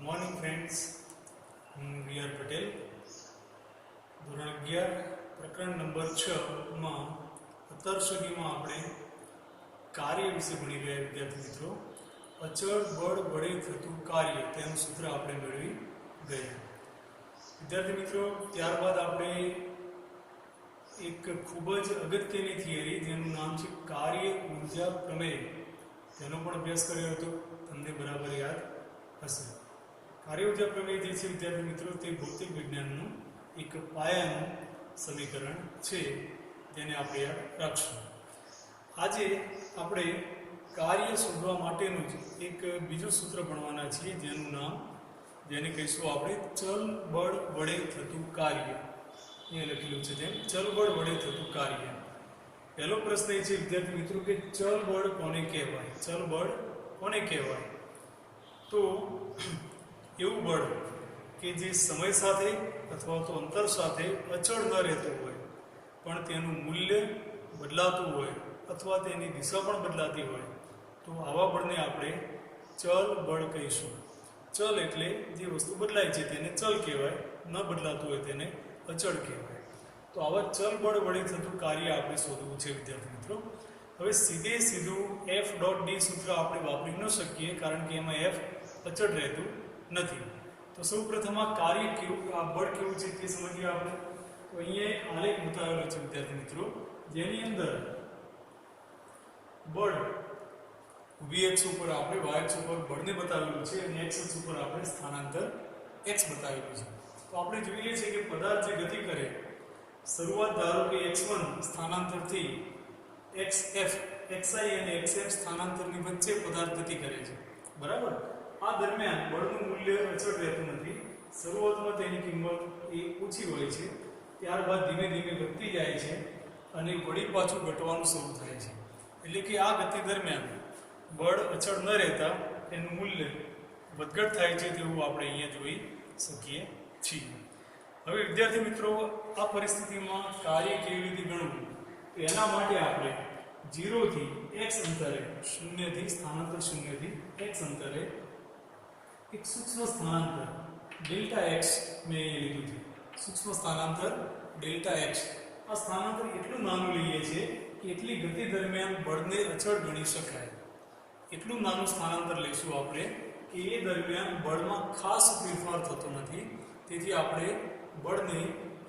Morning friends, હું VR. Patel. ધોરણ 11 પ્રકરણ નંબર 6 માં અત્યાર સુધીમાં આપણે કાર્ય વિશે ભણી ગયા વિદ્યાર્થી મિત્રો. અચળ બળ વડે થતું કાર્ય તેનું સૂત્ર આપણે મેળવી ગયા વિદ્યાર્થી મિત્રો. ત્યારબાદ આપણે એક ખૂબ જ અગત્યની થિયરી જેનું નામ છે કાર્ય ઉર્જા પ્રમેય, તેનો પણ અભ્યાસ કર્યો હતો. તમને બરાબર યાદ હશે. કાર્ય ઉર્જા પ્રમેય જે છે વિદ્યાર્થી મિત્રો, તે ભૌતિક વિજ્ઞાનનું એક પાયાનું સમીકરણ છે, જેને આપણે યાદ રાખશું. આજે આપણે કાર્ય શોધવા માટેનું જ એક બીજું સૂત્ર ભણવાના છીએ, જેને કહીશું આપણે ચલ બળ વડે થતું કાર્ય. અહીંયા લખેલું છે તેમ ચલ બળ વડે થતું કાર્ય. પહેલો પ્રશ્ન એ છે વિદ્યાર્થી મિત્રો કે ચલ બળ કોને કહેવાય? ચલ બળ કોને કહેવાય? તો એવું બળ કે જે સમય સાથે અથવા તો અંતર સાથે અચળ ન રહેતું હોય, પણ તેનું મૂલ્ય બદલાતું હોય અથવા તેની દિશા પણ બદલાતી હોય, તો આવા બળને આપણે ચલ બળ કહીશું. ચલ એટલે જે વસ્તુ બદલાય છે તેને ચલ કહેવાય, ન બદલાતું હોય તેને અચળ કહેવાય. તો આવા ચલ બળ વડે થતું કાર્ય આપણે શોધવું છે વિદ્યાર્થી મિત્રો. હવે સીધું F.D સૂત્ર આપણે વાપરી ન શકીએ, કારણ કે એમાં F અચળ રહેતું નથી. તો સૌ પ્રથમ આ કાર્ય કેવું, આ બળ કેવું છે તે સમજીએ આપણે. તો અહીંયા આલેખ બતાવેલો છે વિદ્યાર્થી મિત્રો, જેની અંદર બળ Vx ઉપર આપણે y ઉપર બળને બતાવેલું છે અને x ઉપર આપણે સ્થાનાંતર x બતાવેલું છે. તો આપણે જોઈએ છીએ કે પદાર્થ જે ગતિ કરે, શરૂઆત ધારો કે x1 સ્થાનાંતરથી xf xi અને xf સ્થાનાંતરની વચ્ચે પદાર્થ ગતિ કરે છે, બરાબર. આ દરમિયાન બળનું મૂલ્ય અચળ રહેતું નથી. શરૂઆતમાં તેની કિંમત એ ઓછી હોય છે, ત્યારબાદ ધીમે ધીમે વધતી જાય છે અને વળી પાછું ઘટવાનું શરૂ થાય છે. એટલે કે આ ગતિ દરમિયાન બળ અચળ ન રહેતા એનું મૂલ્ય વધઘટ થાય છે, તેવું આપણે અહીંયા જોઈ શકીએ છીએ. હવે વિદ્યાર્થી મિત્રો, આ પરિસ્થિતિમાં કાર્ય કેવી રીતે ગણવું? તો એના માટે આપણે 0 થી x અંતરે, 0 થી સ્થાનાંતર 0 થી x અંતરે એક સૂક્ષ્મ સ્થાનાંતર ડેલ્ટા x મેં અહીં લીધું છે. સૂક્ષ્મ સ્થાનાંતર ડેલ્ટા x. આ સ્થાનાંતર એટલું નાનું લઈએ છીએ કે એટલી ગતિ દરમિયાન બળને અચળ ગણી શકાય. એટલું નાનું સ્થાનાંતર લઈશું આપણે કે એ દરમિયાન બળમાં ખાસ ફેરફાર થતો નથી. તેથી આપણે બળને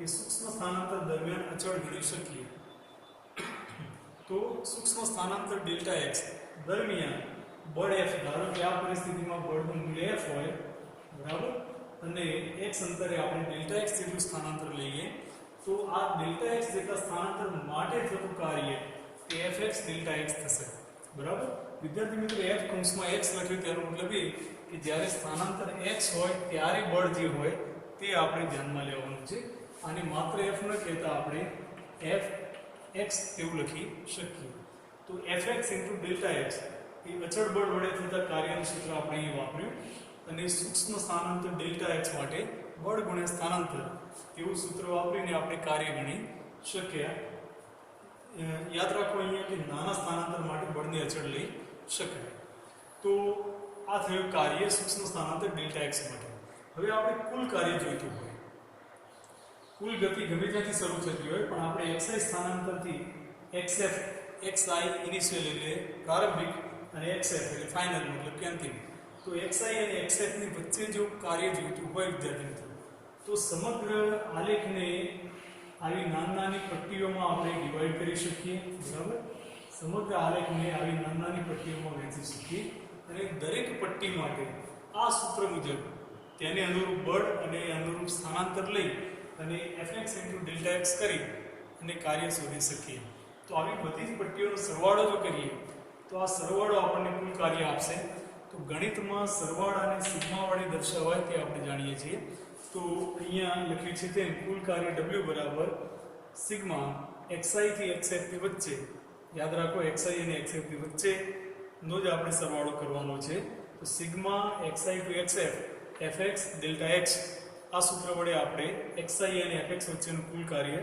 એ સૂક્ષ્મ સ્થાનાંતર દરમિયાન અચળ ગણી શકીએ. તો સૂક્ષ્મ સ્થાનાંતર ડેલ્ટા x દરમિયાન બળ F, ધારો કે આ પરિસ્થિતિમાં બળનું મૂલ્ય F હોય, બરાબર, અને x અંતરે આપણે ડેલ્ટા x જેટલું સ્થાનાંતર લઈએ, તો આ ડેલ્ટા x જેટલા સ્થાનાંતર માટે થતું કાર્ય એ Fx ડેલ્ટા x થશે, બરાબર. વિદ્યાર્થી મિત્રો, F કૌંસમાં x લખ્યું તેનો મતલબ એ કે જ્યારે સ્થાનાંતર x હોય ત્યારે બળ જે હોય તે આપણે ધ્યાનમાં લેવાનું છે. અને માત્ર F ન કહેતા આપણે Fx એવું લખી શકીએ. તો Fx ડેલ્ટા x એ અચળ બળ વડે થતા કાર્યનું સૂત્ર આપણે અહીં વાપર્યું, અને સૂક્ષ્મ સ્થાનાંતર ડેલ્ટા x માટે બળ ગુણ્યા સ્થાનાંતર એવું સૂત્ર વાપરીને આપણે કાર્ય ગણી શક્યા. યાદ રાખો અહીંયા કે નાના સ્થાનાંતર માટે બળને અચળ લઈ શકાય. તો આ થયું કાર્ય સૂક્ષ્મ સ્થાનાંતર ડેલ્ટા x માટે. હવે આપણે કુલ કાર્ય જોઈતું હોય, કુલ ગતિ ગમે ત્યાંથી શરૂ થતી હોય, પણ આપણે xi સ્થાનાંતરથી xf xi ઇનિશિયલ એટલે પ્રારંભિક અને xf એટલે ફાઇનલ મતલબ કે અંતિમ, તો xi અને xf ની વચ્ચે જો કાર્ય જોઈતું હોય વિદ્યાર્થી મિત્રો, તો સમગ્ર આલેખને આવી નાની પટ્ટીઓમાં આપણે ડિવાઈડ કરી શકીએ, બરાબર. સમગ્ર આલેખને આવી નાની પટ્ટીઓમાં વહેંચી શકીએ અને દરેક પટ્ટી માટે આ સૂત્ર મુજબ તેને અનુરૂપ બળ અને અનુરૂપ સ્થાનાંતર લઈ અને Fx ડેલ્ટા x કરી અને કાર્ય શોધી શકીએ. તો આવી બધી જ પટ્ટીઓનો સરવાળો જો કરીએ તો આ સરવાળો આપણને કુલ કાર્ય આપશે. તો ગણિતમાં સરવાળાને સિગ્મા વડે દર્શાવાય તે આપણે જાણીએ છીએ. તો અહીંયા લખ્યું છે તેમ કુલ કાર્ય W બરાબર સિગ્મા xi થી xf ની વચ્ચે, યાદ રાખો xi અને xf ની વચ્ચેનો જ આપણે સરવાળો કરવાનો છે. તો sigma xi to xf fx delta x, આ સૂત્ર વડે આપણે xi અને fx વચ્ચેનું કુલ કાર્ય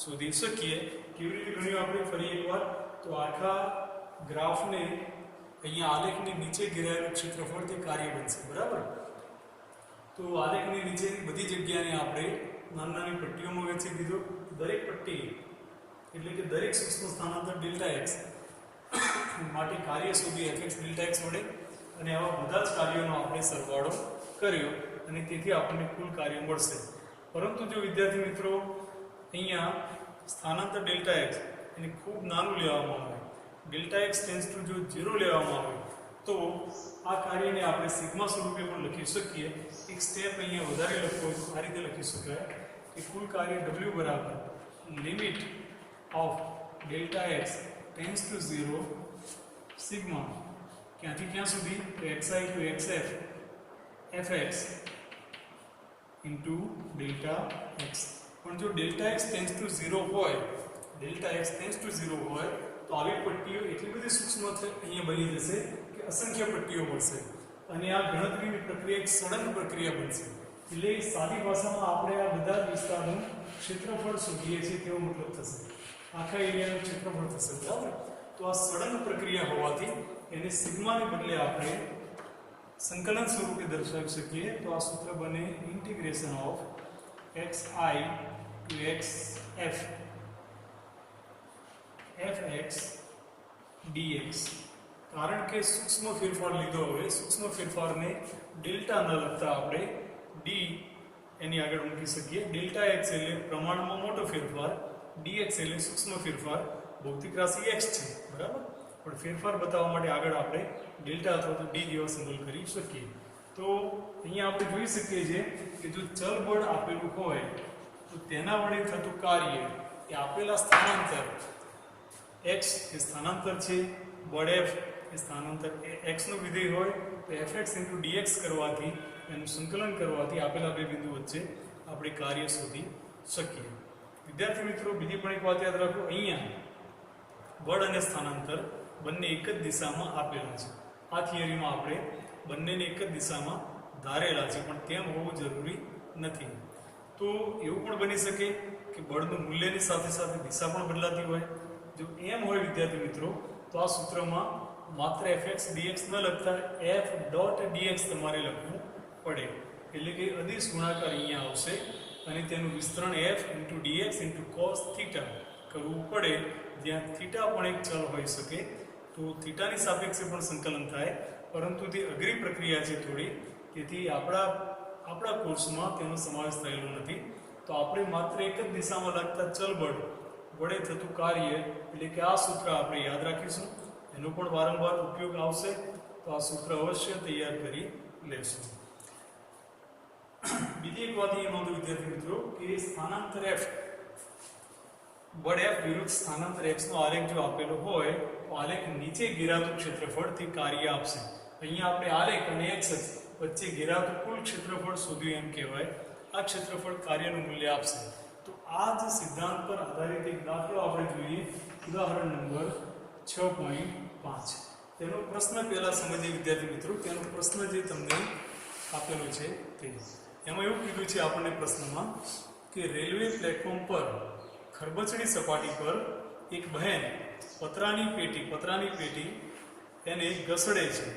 શોધી શકીએ. કેવી રીતે ગણ્યું આપણે ફરી એકવાર? તો આખા ગ્રાફને અહીંયા આલેખની નીચે ઘેરાયેલું ક્ષેત્રફળ તે કાર્ય બનશે, બરાબર. તો આલેખની નીચેની બધી જગ્યાને આપણે નાની નાની પટ્ટીઓમાં વહેંચી દીધો. દરેક પટ્ટી એટલે કે દરેક સૂક્ષ્મ સ્થાનાંતર ડેલ્ટા એક્સ માટે કાર્ય શોધી fx ડેલ્ટા એક્સ વડે, અને આવા બધા જ કાર્યોનો આપણે સરવાળો કર્યો અને તેથી આપણને કુલ કાર્ય મળશે. પરંતુ જો વિદ્યાર્થી મિત્રો અહીંયા સ્થાનાંતર ડેલ્ટા એક્સ એને ખૂબ નાનું લેવામાં આવે, ડેલ્ટા એક્સ ટેન્ડ્સ ટુ જો 0 લેવામાં આવે, તો આ કાર્યને આપણે સિગ્મા સ્વરૂપે પણ લખી શકીએ. એક સ્ટેપ અહીંયા વધારે લખવો હોય તો આ રીતે લખી શકાય કે કુલ કાર્ય w બરાબર limit of delta x tends to 0 sigma ક્યાંથી ક્યાં સુધી, તો xi to xf fx into delta x. પણ જો ડેલ્ટા એક્સ ટેન્ડ્સ ટુ 0 હોય, ડેલ્ટા એક્સ ટેન્ડ્સ ટુ 0 હોય તો આવી પટ્ટીઓ એટલી બધી સૂક્ષ્મ અહીંયા બની જશે કે અસંખ્ય પટ્ટીઓ મળશે અને આ ગણતરીની પ્રક્રિયા એક સળંગ પ્રક્રિયા બનશે. એટલે સાદી ભાષામાં આપણે આ બધા વિસ્તારનું ક્ષેત્રફળ શોધીએ છીએ તેવો મતલબ થશે, આખા એરિયાનું ક્ષેત્રફળ થશે. બરાબર? તો આ સળંગ પ્રક્રિયા હોવાથી એને સિગ્માને બદલે આપણે સંકલન સ્વરૂપે દર્શાવી શકીએ. તો આ સૂત્ર બને integration of xi to xf fx dx. કારણ કે સૂક્ષ્મ ફેરફાર લીધો, હવે સૂક્ષ્મ ફેરફારને ડેલ્ટા ન લખતા આપણે d એની આગળ મૂકી શકીએ. ડેલ્ટા x એટલે પ્રમાણમાં મોટો ફેરફાર, dx એટલે સૂક્ષ્મ ફેરફાર. ભૌતિક રાશિ x છે, બરાબર, પણ ફેરફાર બતાવવા માટે આગળ આપણે ડેલ્ટા અથવા તો d જેવા સિમ્બોલ કરી શકીએ. તો અહીંયા આપણે જોઈ શકીએ છીએ કે જો ચલ બળ આપેલું હોય તો તેના વડે થતું કાર્ય એ આપેલા સ્થાનાંતર x એ સ્થાનાંતર છે, બળ f એ સ્થાનાંતર x નું વિધેય હોય તો fx dx કરવાથી એનું સંકલન કરવાથી આપેલા બે બિંદુ વચ્ચે આપણે કાર્ય શોધી શકીએ. વિદ્યાર્થી મિત્રો બીજી પણ એક વાત યાદ રાખો, અહીંયા બળ અને સ્થાનાંતર બંને એક જ દિશામાં આપેલા છે. આ થિયરીમાં આપણે બંનેને એક જ દિશામાં ધારેલા છે, પણ તેમ હોવું જરૂરી નથી. તો એવું પણ બની શકે કે બળનું મૂલ્યની સાથે સાથે દિશા પણ બદલાતી હોય. જો એમ હોય વિદ્યાર્થી મિત્રો તો આ સૂત્રમાં માત્ર fx dx ન લખતા f ડોટ dx તમારે લખવું પડે. એટલે કે અદિશ ગુણાકાર અહીંયા આવશે અને તેનું વિસ્તરણ f into dx into cos theta કરવું પડે, જ્યાં થીટા પણ એક ચલ હોઈ શકે. તો થીટાની સાપેક્ષે પણ સંકલન થાય, પરંતુ તે અઘરી પ્રક્રિયા છે થોડી, તેથી આપણા કોર્સમાં તેનો સમાવેશ થયેલો નથી. તો આપણે માત્ર એક જ દિશામાં લાગતા ચલ બળ વડે થતું કાર્ય એટલે કે આ સૂત્ર આપણે યાદ રાખીશું. એનો પણ વારંવાર ઉપયોગ આવશે, તો આ સૂત્ર અવશ્ય તૈયાર કરી લેશું. બીજી એક વાત એ નોંધો વિદ્યાર્થી મિત્રો કે સ્થાનાંતર f બળ f વિરુદ્ધ સ્થાનાંતર x નો આલેખ જો આપેલો હોય તો આલેખ નીચે ઘેરાતું ક્ષેત્રફળ તે કાર્ય આપશે. અહીંયા આપણે આલેખ અને x વચ્ચે ઘેરાતું કુલ ક્ષેત્રફળ શોધ્યું એમ કહેવાય. આ ક્ષેત્રફળ કાર્યનું મૂલ્ય આપશે. તો આ જ સિદ્ધાંત પર આધારિત એક દાખલો આપણે જોઈએ, ઉદાહરણ નંબર 6.5. તેનો પ્રશ્ન પહેલા સમજીએ વિદ્યાર્થી મિત્રો. તેનો પ્રશ્ન જે તમને આપેલો છે તે એમાં એવું કીધું છે આપણને પ્રશ્નમાં કે રેલવે પ્લેટફોર્મ પર ખરબચડી સપાટી પર એક બહેન પતરાની પેટી એને ઘસડે છે,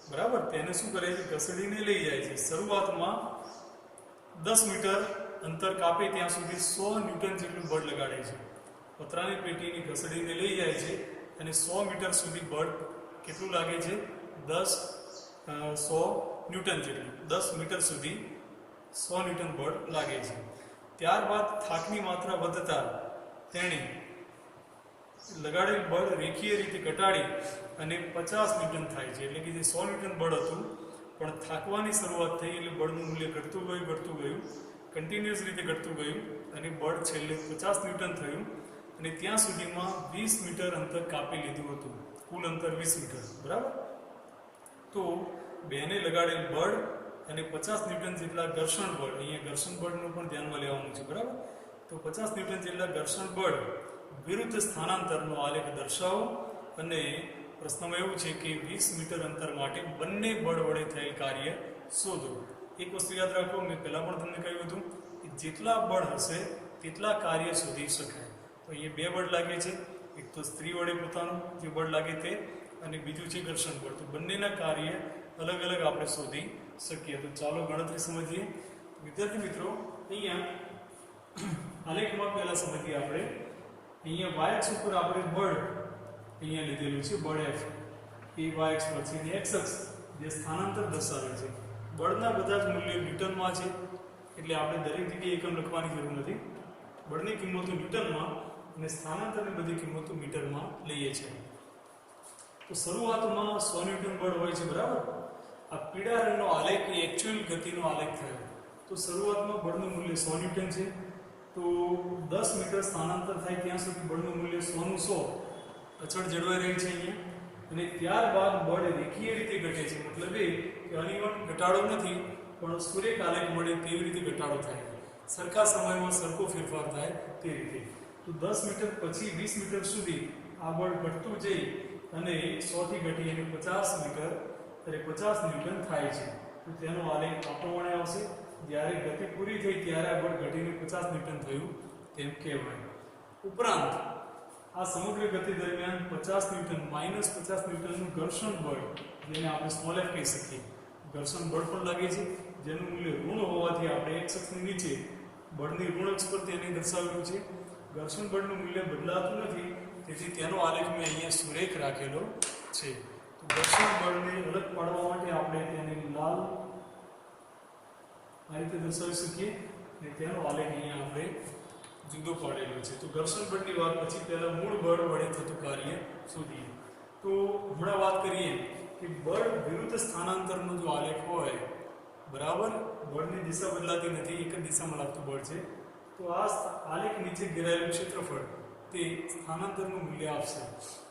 બરાબર. તેને શું કરે છે? ઘસડીને લઈ જાય છે. શરૂઆતમાં 10 મીટર અંતર કાપે ત્યાં સુધી 100 ન્યૂટન જેટલું બળ લગાડે છે. પતરાની પેટીને ઘસડીને લઈ જાય છે અને 100 મીટર સુધી બળ કેટલું લાગે છે? 100 ન્યૂટન જેટલું. 10 મીટર સુધી 100 ન્યૂટન બળ લાગે છે. ત્યારબાદ થાકની માત્રા વધતા તેણે લગાડેલ બળ રેખીય રીતે ઘટાડી અને 50 ન્યૂટન થાય છે. એટલે કે જે 100 ન્યૂટન બળ હતું પણ થાકવાની શરૂઆત થઈ એટલે બળનું મૂલ્ય ઘટતું ગયું, કન્ટિન્યુઅસ રીતે ઘટતું ગયું અને બળ છેલ્લે 50 ન્યૂટન થયું અને ત્યાં સુધીમાં 20 મીટર અંતર કાપી લીધું હતું. કુલ અંતર 20 મીટર, બરાબર. તો બેને લગાડેલ બળ અને 50 ન્યૂટન જેટલા ઘર્ષણ બળ, અહીંયા ઘર્ષણ બળનું પણ ધ્યાનમાં લેવાનું છે, બરાબર. તો 50 ન્યૂટન જેટલા ઘર્ષણ બળ વિરુદ્ધ સ્થાનાંતરનો આલેખ દર્શાવો અને પ્રશ્નમાં એવું છે કે 20 મીટર અંતર માટે બંને બળ વડે થયેલ કાર્ય શોધો. એક વસ્તુ યાદ રાખો, મેં પહેલાં પણ તમને કહ્યું હતું કે જેટલા બળ હશે તેટલા કાર્ય શોધી શકાય. તો અહીંયા બે બળ લાગે છે, એક તો સ્ત્રી વડે પોતાનું જે બળ લાગે તે, અને બીજું છે ઘર્ષણ બળ. તો બંનેના કાર્ય અલગ અલગ આપણે શોધી શકીએ. તો ચાલો ગણતરી સમજીએ. વિદ્યાર્થી મિત્રો, અહીંયા આલેખમાં પહેલા સમજીએ આપણે. અહીંયા y અક્ષ ઉપર આપણે બળ અહીંયા લીધેલું છે, બળ F એ y અક્ષ પર છે, અને x અક્ષ જે સ્થાનાંતર દર્શાવે છે. બળના બધા જ મૂલ્યો ન્યૂટનમાં છે, એટલે આપણે દરેક જગ્યાએ એકમ લખવાની જરૂર નથી. બળની કિંમતો ન્યૂટનમાં અને સ્થાનાંતરની બધી કિંમતો મીટરમાં લઈએ છીએ. તો શરૂઆતમાં 100 ન્યૂટન બળ હોય છે, બરાબર. આ પીળા રંગનો આલેખ એ એકચ્યુઅલ ગતિનો આલેખ થયો. તો શરૂઆતમાં બળનું મૂલ્ય 100 ન્યૂટન છે. તો 10 મીટર સ્થાનાંતર થાય ત્યાં સુધી બળનું મૂલ્ય 100 નું 100 અચળ જળવાઈ રહે છે અહીંયા. અને ત્યારબાદ બળ રેખીય રીતે ઘટે છે, મતલબ એ કે અનિવન ઘટાડો નથી, પણ સુરેખ આલેખ મળે તેવી રીતે ઘટાડો થાય, સરખા સમયમાં સરખો ફેરફાર થાય તે રીતે. તો 10 મીટર પછી 20 મીટર સુધી આ બળ ઘટતું જઈ અને 100 થી ઘટી અને 50 મીટર એટલે 50 ન્યૂટન થાય છે. તો તેનો આલેખ આ પ્રમાણે આવશે. જ્યારે ગતિ પૂરી થઈ ત્યારે આ બળ ઘટીને 50 ન્યૂટન થયું તેમ કહેવાય. ઉપરાંત આ સમગ્ર ગતિ દરમિયાન 50 ન્યૂટન માઇનસ 50 ન્યૂટનનું ઘર્ષણ બળ, જેને આપણે સ્મોલ f કહી શકીએ, ઘર્ષણ બળ પણ લાગે છે, જેનું મૂલ્ય ઋણ હોવાથી આપણે x અક્ષની નીચે બળની ઋણ અક્ષ પર તેને દર્શાવેલું છે. ઘર્ષણ બળનું મૂલ્ય બદલાતું નથી, તેથી તેનો આલેખ મેં અહીંયા સુરેખ રાખેલો છે. તો ઘર્ષણ બળને અલગ પાડવા માટે આપણે તેને લાલ આ રીતે દર્શાવી શકીએ, અને તેનો આલેખ અહીંયા આપણે જુદો પાડેલો છે. તો ઘર્ષણ બળની વાત પછી પહેલા મૂળ બળ વડે થતું કાર્ય શોધીએ. તો હમણાં વાત કરીએ કે બળ વિરુદ્ધ સ્થાનાંતરનો જો આલેખ હોય, બરાબર, બળની દિશા બદલાતી નથી, એક જ દિશામાં લાગતું બળ છે, તો આ આલેખ નીચે ઘેરાયેલું ક્ષેત્રફળ તે સ્થાનાંતરનું મૂલ્ય આપશે.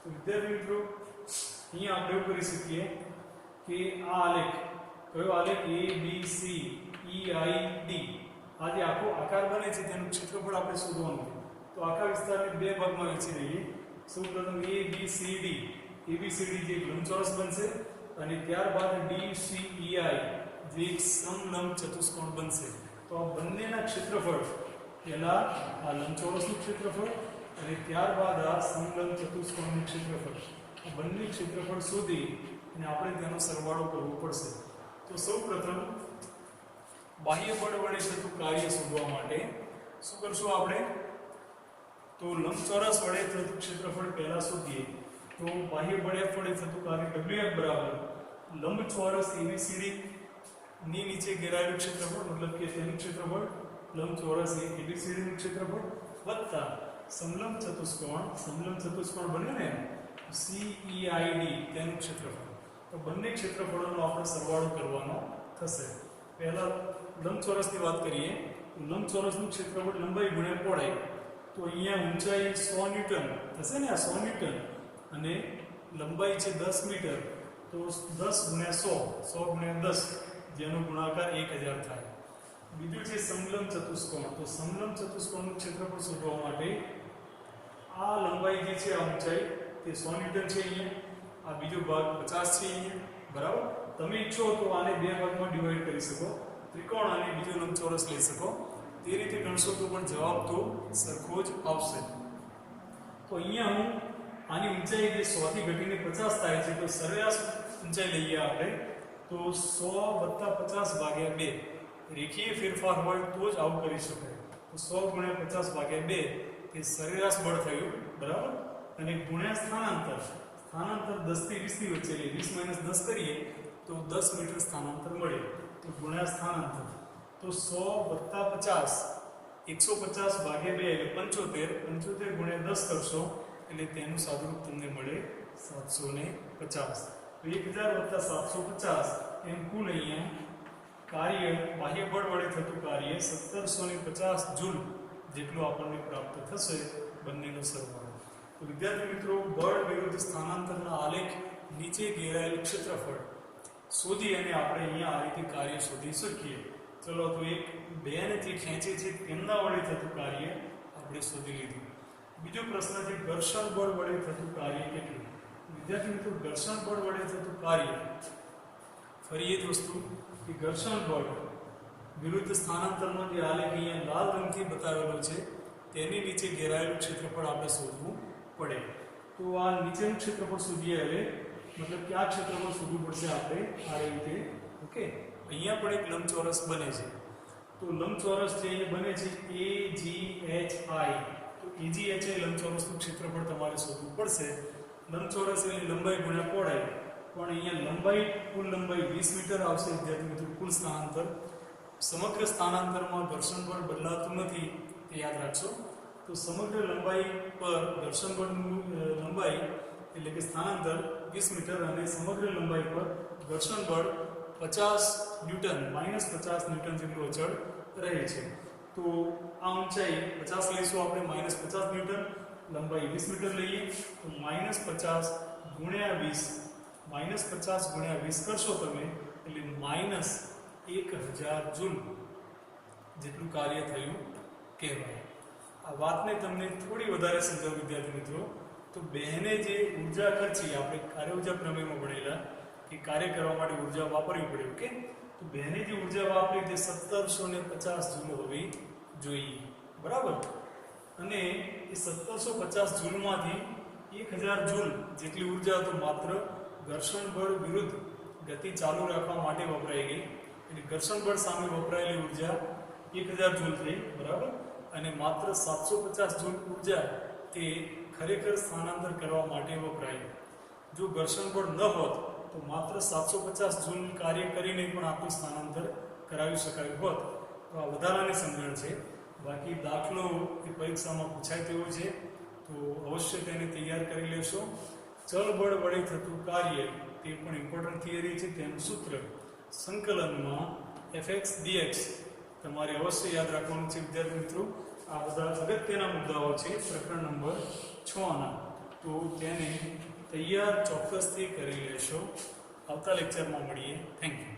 તો વિદ્યાર્થી મિત્રો, અહીંયા આપણે એવું કરી શકીએ કે આ આલેખ કયો આલેખ A B C E I D આ જે આખો આકાર બને છે તેનું ક્ષેત્રફળ આપણે શોધવાનું છે. તો આખા વિસ્તારને બે ભાગમાં વહેંચી દઈએ. સૌપ્રથમ A B C D ABCD જે લંબચોરસ બનશે, અને ત્યારબાદ DCEI જે એક સમલંબ ચતુષ્કોણ બનશે. તો આ બંનેના ક્ષેત્રફળ, પહેલા આ લંબચોરસનું ક્ષેત્રફળ અને ત્યારબાદ આ સમલંબ ચતુષ્કોણનું ક્ષેત્રફળ, આ બંને ક્ષેત્રફળ શોધી અને આપણે તેનો સરવાળો કરવો પડશે. તો સૌપ્રથમ બાહ્ય બળ વડે થતું કાર્ય શોધવા માટે શું કરશું આપણે? તો લંબચોરસ વડે થતું ક્ષેત્રફળ પહેલા શોધીએ. તો બાહ્ય બળ F વડે થતું કાર્ય WF બરાબર લંબચોરસ ABCD ની નીચે ઘેરાયેલું ક્ષેત્રફળ, મતલબ કે તેનું ક્ષેત્રફળ, લંબચોરસ ABCD નું ક્ષેત્રફળ વત્તા સમલંબ ચતુષ્કોણ બને ને CEID તેનું ક્ષેત્રફળ. તો બંને ક્ષેત્રફળોનો આપણે સરવાળો કરવાનો થશે. પહેલા લંબચોરસની વાત કરીએ. લંબચોરસનું ક્ષેત્રફળ લંબાઈ ગુણ્યા પહોળાઈ. તો અહીંયા ઊંચાઈ 100 ન્યૂટન થશે ને, આ 100 ન્યૂટન, અને લંબાઈ છે 10 મીટર. તો 10 ગુણ્યા 100 ગુણ્યા 10, જેનો ગુણાકાર 1000 થાય. બીજું છે સમલંબ ચતુષ્કોણ. તો સમલંબ ચતુષ્કોણનું ક્ષેત્રફળ શોધવા માટે આ લંબાઈ જે છે, આ ઊંચાઈ તે 100 ન્યૂટન છે અહીંયા, આ બીજો ભાગ 50 છે અહીંયા, બરાબર. તમે ઈચ્છો તો આને બે ભાગમાં ડિવાઈડ કરી શકો, ત્રિકોણ અને બીજો લંબચોરસ લઈ શકો. તે રીતે ગણશો તો પણ જવાબ તો સરખો જ આવશે. તો અહીંયા હું આની ઊંચાઈ જે 100 થી ઘટીને 50 થાય છે, તો સરેરાશ ઊંચાઈ લઈએ આપણે. તો 100 + 50 ભાગ્યા 2, રેખીય ફેરફાર હોય તો જ આવું કરી શકાય. તો 100 × 50 ભાગ્યા 2 એ સરેરાશ બળ થયું, બરાબર. અને ગુણ્યા સ્થાનાંતર 10 થી 20 ની વચ્ચે, 20 - 10 કરીએ તો 10 મીટર સ્થાનાંતર મળે. તો ગુણ્યા સ્થાનાંતર, તો 100 + 50 150 ભાગ્યા 2 એટલે 75 × 10 કરશો એટલે તેનું સાદુરૂપ તમને મળે 750. તો 1000 + 750 એમ કુલ અહીંયા કાર્ય, બાહ્ય બળ વડે થતું કાર્ય 1750 જૂલ જેટલું આપણને પ્રાપ્ત થશે, બંનેનો સરવાળો. તો વિદ્યાર્થી મિત્રો, બળ વિરુદ્ધ સ્થાનાંતરના આલેખ નીચે ઘેરાયેલ ક્ષેત્રફળ શોધી અને આપણે અહીંયા આ રીતે કાર્ય શોધી શકીએ. ચલો, તો એક બેને જે ખેંચે છે તેમના વડે થતું કાર્ય આપણે શોધી લીધું. બીજો પ્રશ્ન છે ઘર્ષણ બળ વડે થતું કાર્ય કેટલું? વિદ્યાર્થી મિત્રો, ઘર્ષણ બળ વડે થતું કાર્ય ફરી એ જ વસ્તુ કે ઘર્ષણ બળ વિરુદ્ધ સ્થાનાંતરનો જે આલેખ અહીંયા લાલ રંગથી બતાવેલો છે તેની નીચે ઘેરાયેલું ક્ષેત્રફળ આપણે શોધવું પડે. તો આ નીચેનું ક્ષેત્રફળ શોધીએ. હવે મતલબ કે આ ક્ષેત્રફળ શોધવું પડશે આપણે આ રીતે. ઓકે, અહીંયા પણ એક લંબચોરસ બને છે. તો લંબચોરસ જે અહીંયા બને છે AGHI, તો AGHI લંબચોરસનું ક્ષેત્રફળ તમારે શોધવું પડશે. લંબચોરસ એની લંબાઈ ગુણ્યા પહોળાઈ, પણ અહીંયા લંબાઈ કુલ લંબાઈ 20 મીટર આવશે વિદ્યાર્થી મિત્રો. કુલ સ્થાનાંતર, સમગ્ર સ્થાનાંતરમાં ઘર્ષણ બળ બદલાતું નથી તે યાદ રાખશો. તો સમગ્ર લંબાઈ પર ઘર્ષણ બળનું લંબાઈ એટલે કે સ્થાનાંતર 20 મીટર અને સમગ્ર લંબાઈ પર ઘર્ષણ બળ 50 ન્યૂટન -50 ન્યૂટન જેટલું અચળ રહે છે. તો આ ઊંચાઈ 50 લઈશું આપણે, -50 ન્યૂટન, લંબાઈ 20 મીટર લઈએ તો -50 ગુણ્યા 20, -50 ગુણ્યા 20 કરશો તમે એટલે -1000 જૂલ જેટલું કાર્ય થયું કહેવાય. આ વાતને તમને થોડી વધારે સમજાવું વિદ્યાર્થી મિત્રો. તો બહેને જે ઉર્જા ખર્ચી, આપણે કાર્ય ઉર્જા પ્રમેયમાં ભણેલા કે કાર્ય કરવા માટે ઉર્જા વાપરવી પડે. ઓકે, તો બહેને જે ઉર્જા વાપરી તે 1750 જૂલ હોવી જોઈએ, બરાબર. અને એ 1750 જૂલમાંથી 1000 જૂલ જેટલી ઉર્જા તો માત્ર ઘર્ષણ બળ વિરુદ્ધ ગતિ ચાલુ રાખવા માટે વપરાઈ ગઈ. એટલે ઘર્ષણ બળ સામે વપરાયેલી ઉર્જા 1000 જૂલ થઈ, બરાબર. અને માત્ર 750 જૂલ ઉર્જા તે ખરેખર સ્થાનાંતર કરવા માટે વપરાય. જો ઘર્ષણ બળ ન હોત તો માત્ર 750 જૂલ કાર્ય કરીને પણ આપણું સ્થાનાંતર કરાવી શકાયું હોત. તો આ વધારાની સમજણ છે. બાકી દાખલો એ પરીક્ષામાં પૂછાય તેવો છે, તો અવશ્ય તેને તૈયાર કરી લેશો. ચલ બળ વડે થતું કાર્ય તે પણ ઇમ્પોર્ટન્ટ થિયરી છે. તેનું સૂત્ર સંકલનમાં fx dx તમારે અવશ્ય યાદ રાખવાનું છે વિદ્યાર્થી મિત્રો. આ બધા અગત્યના મુદ્દાઓ છે પ્રકરણ નંબર 6ના. તો તેને તૈયાર ચોક્કસથી કરી લેશો. આવતા લેક્ચરમાં મળીએ. Thank you.